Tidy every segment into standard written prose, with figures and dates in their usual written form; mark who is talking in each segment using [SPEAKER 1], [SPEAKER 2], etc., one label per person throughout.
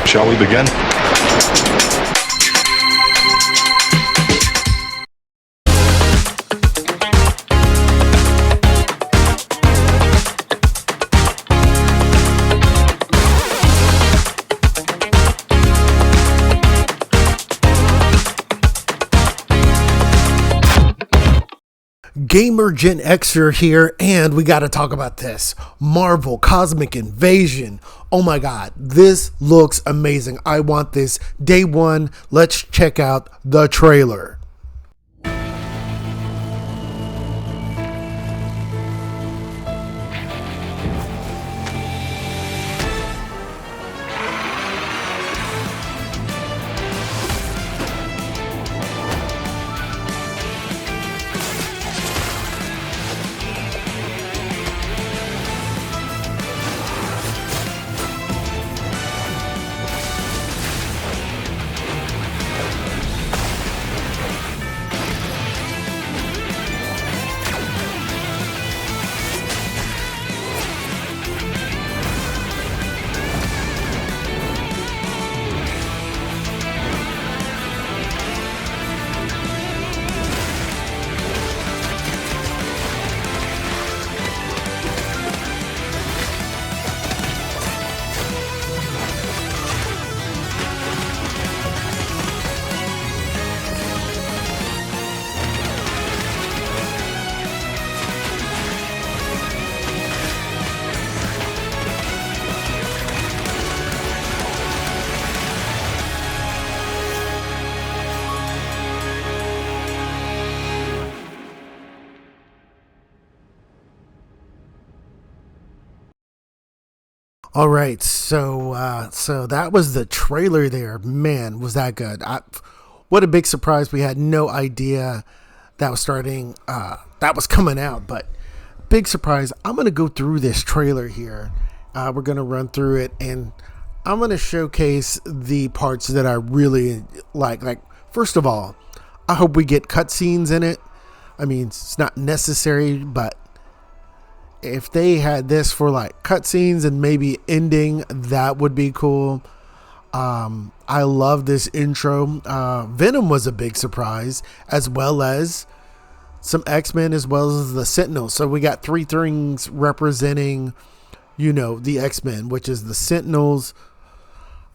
[SPEAKER 1] Shall we begin?
[SPEAKER 2] Gamer Gen Xer here, and we got to talk about this Marvel Cosmic Invasion. Oh my god, this looks amazing. I want this day one. Let's check out the trailer. All right, so that was the trailer there. Man, was that good. What a big surprise. We had no idea that was that was coming out, but big surprise. I'm going to go through this trailer here. We're going to run through it, and I'm going to showcase the parts that I really like. Like, first of all, I hope we get cutscenes in it. I mean, it's not necessary, but if they had this for like cutscenes and maybe ending, that would be cool. I love this intro. Venom was a big surprise, as well as some X-Men, as well as the Sentinels. So we got three things representing, the X-Men, which is the Sentinels,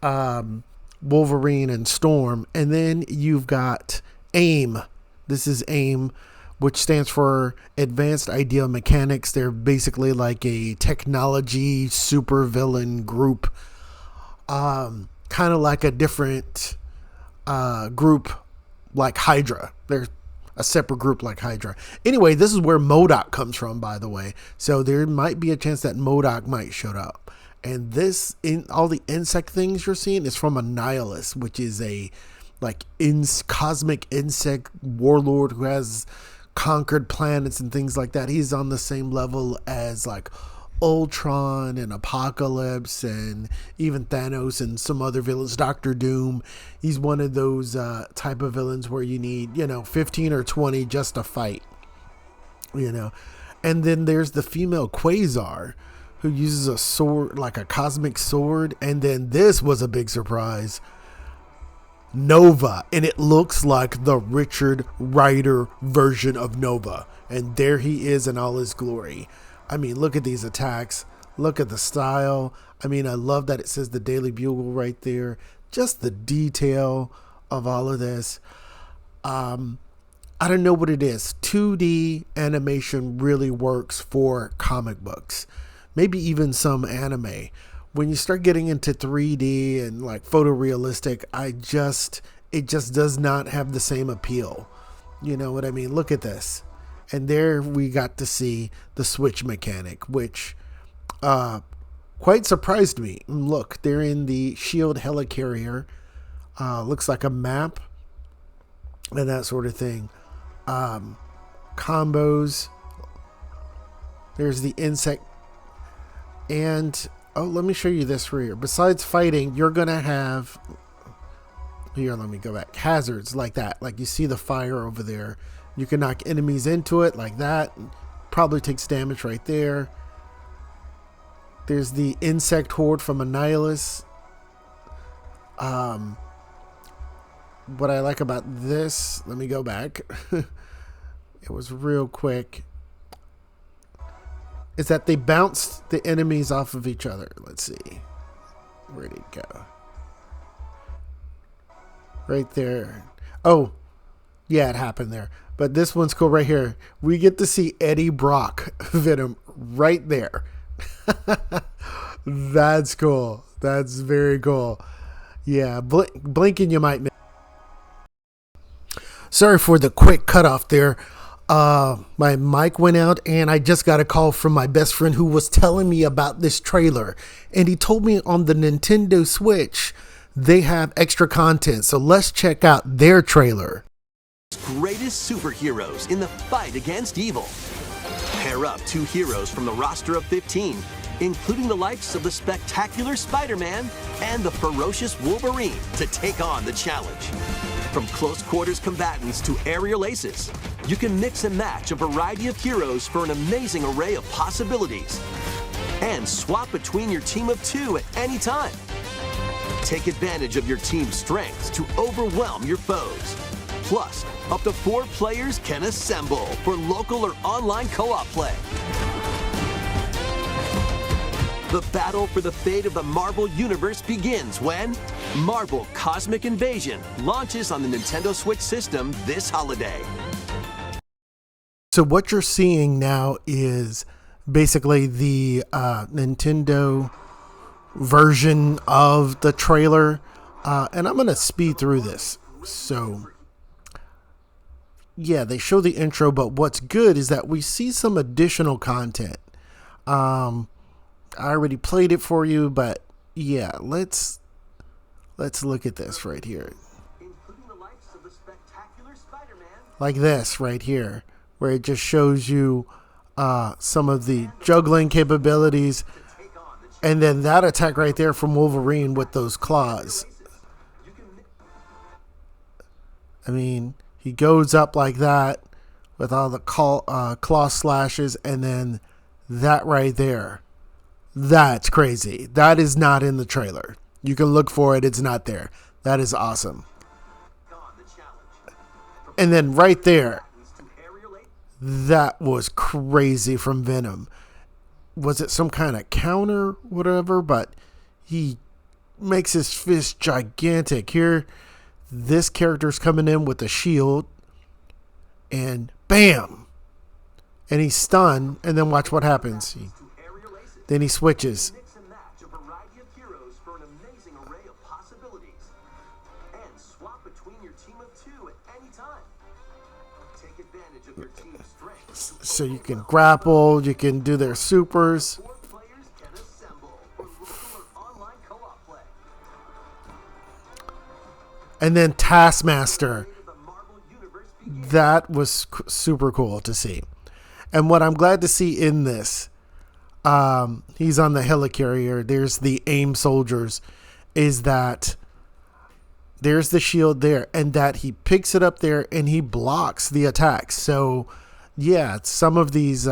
[SPEAKER 2] Wolverine, and Storm. And then you've got AIM. This is AIM, which stands for Advanced Ideal Mechanics. They're basically like a technology supervillain group, kind of like a different group like Hydra. They're a separate group like Hydra. Anyway, this is where MODOK comes from, by the way. So there might be a chance that MODOK might show up. And this, in all the insect things you're seeing, is from Annihilation, which is a cosmic insect warlord who has conquered planets and things like that. He's on the same level as like Ultron and Apocalypse and even Thanos and some other villains. Doctor Doom, he's one of those type of villains where you need 15 or 20 just to fight, and then there's the female Quasar, who uses a sword, like a cosmic sword. And then this was a big surprise, Nova, and it looks like the Richard Rider version of Nova, and there he is in all his glory. I mean, look at these attacks, look at the style. I mean, I love that it says the Daily Bugle right there. Just the detail of all of this. I don't know what it is. 2D animation really works for comic books, maybe even some anime. When you start getting into 3D and like photorealistic, it just does not have the same appeal. You know what I mean? Look at this. And there we got to see the switch mechanic, which quite surprised me. Look, they're in the SHIELD helicarrier. Looks like a map and that sort of thing. Combos. There's the insect. And let me show you this right here. Besides fighting, you're going to have, here, let me go back, hazards like that. Like you see the fire over there. You can knock enemies into it like that. Probably takes damage right there. There's the insect horde from Annihilus. What I like about this, let me go back. It was real quick. Is that they bounced the enemies off of each other. Let's see. Where'd it go? Right there. Oh, yeah, it happened there. But this one's cool right here. We get to see Eddie Brock Venom right there. That's cool. That's very cool. Yeah, blinking you might miss. Sorry for the quick cutoff there. My mic went out and I just got a call from my best friend who was telling me about this trailer. And he told me on the Nintendo Switch, they have extra content. So let's check out their trailer.
[SPEAKER 1] Greatest superheroes in the fight against evil. Pair up 2 heroes from the roster of 15, including the likes of the spectacular Spider-Man and the ferocious Wolverine to take on the challenge. From close quarters combatants to aerial aces, you can mix and match a variety of heroes for an amazing array of possibilities. And swap between your team of 2 at any time. Take advantage of your team's strengths to overwhelm your foes. Plus, up to 4 players can assemble for local or online co-op play. The battle for the fate of the Marvel Universe begins when Marvel Cosmic Invasion launches on the Nintendo Switch system this holiday.
[SPEAKER 2] So what you're seeing now is basically the Nintendo version of the trailer. And I'm going to speed through this. So yeah, they show the intro, but what's good is that we see some additional content. I already played it for you, but yeah, let's look at this right here. Like this right here, where it just shows you some of the juggling capabilities, and then that attack right there from Wolverine with those claws. I mean, he goes up like that with all the claw slashes, and then that right there. That's crazy. That is not in the trailer. You can look for it. It's not there. That is awesome. And then right there, that was crazy from Venom. Was it some kind of counter, whatever? But he makes his fist gigantic. Here, this character's coming in with a shield. And bam! And he's stunned. And then watch what happens. Then he switches. So you can grapple, you can do their supers. And then Taskmaster. That was super cool to see. And what I'm glad to see in this, he's on the helicarrier. There's the AIM soldiers. Is that there's the shield there, and that he picks it up there and he blocks the attacks. So yeah, some of these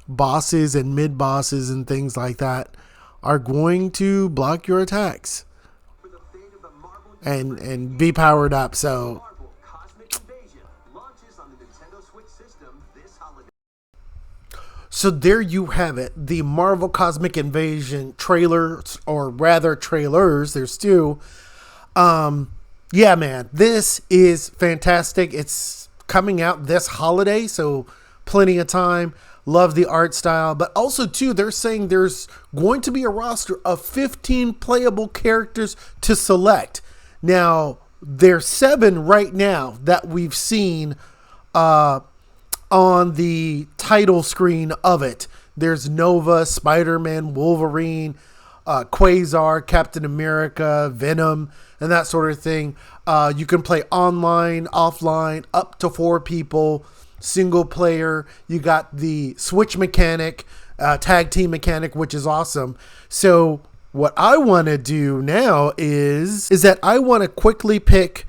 [SPEAKER 2] bosses and mid bosses and things like that are going to block your attacks and be powered up. So there you have it, the Marvel Cosmic Invasion trailers, or rather trailers. There's 2. Yeah, man, this is fantastic. It's coming out this holiday, so plenty of time. Love the art style, but also too, they're saying there's going to be a roster of 15 playable characters to select. Now, there's 7 right now that we've seen on the title screen of it. There's Nova, Spider-Man, Wolverine, Quasar, Captain America, Venom, and that sort of thing. You can play online, offline, up to 4 people, single player. You got the switch mechanic, tag team mechanic, which is awesome. So what I want to do now is that I want to quickly pick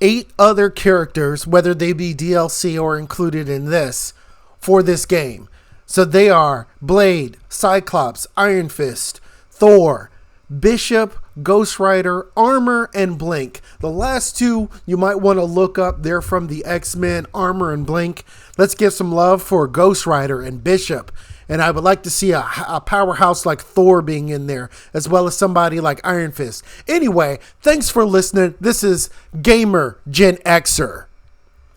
[SPEAKER 2] 8 other characters, whether they be DLC or included in this, for this game. So they are Blade, Cyclops, Iron Fist, Thor, Bishop, Ghost Rider, Armor, and Blink. The last two you might want to look up. They're from the X-Men, Armor and Blink. Let's give some love for Ghost Rider and Bishop. And I would like to see a powerhouse like Thor being in there, as well as somebody like Iron Fist. Anyway, thanks for listening. This is Gamer Gen Xer.